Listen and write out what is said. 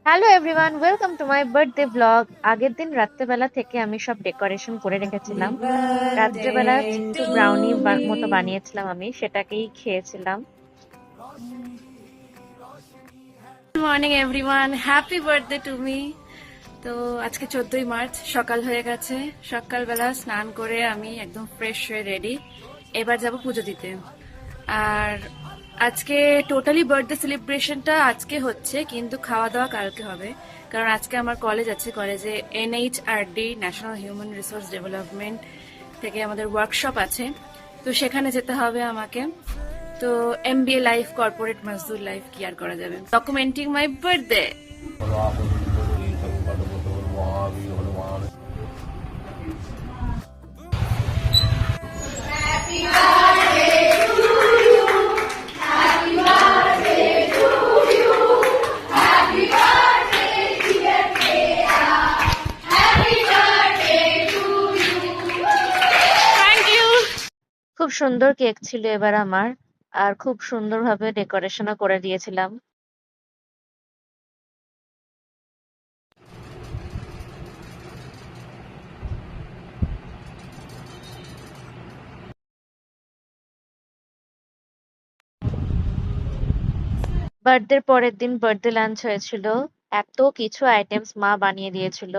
Hello everyone, welcome to my birthday blog. আগের দিন রাত্রেবেলা থেকে আমি সব ডেকোরেশন করে রেখেছিলাম। রাত্রেবেলা একটু ব্রাউনি মতো বানিয়েছিলাম, আমি সেটাকেই খেয়েছিলাম। Good morning everyone, happy birthday to me. তো আজকে 14ই মার্চ, সকাল হয়ে গেছে। সকালবেলা স্নান করে আমি একদম ফ্রেশ হয়ে রেডি, এবার যাব পুজো দিতে। আর আজকে টোটালি বার্থডে সেলিব্রেশনটা আজকে হচ্ছে, কিন্তু খাওয়া দাওয়া কালকে হবে। কারণ আজকে আমার কলেজ আছে, কলেজে NHRD national human resource development থেকে আমাদের ওয়ার্কশপ আছে। তো সেখানে যেতে হবে আমাকে। তো MBA লাইফ, কর্পোরেট মজদুর লাইফ, কি আর করা যাবে। Documenting my birthday. Thank you. খুব সুন্দর কেক ছিল এবার আমার, আর খুব সুন্দরভাবে ডেকোরেশনও করে দিয়েছিলাম। বার্থডের পরের দিন বার্থডে লাঞ্চ হয়েছিল। এত কিছু আইটেমস মা বানিয়ে দিয়েছিল।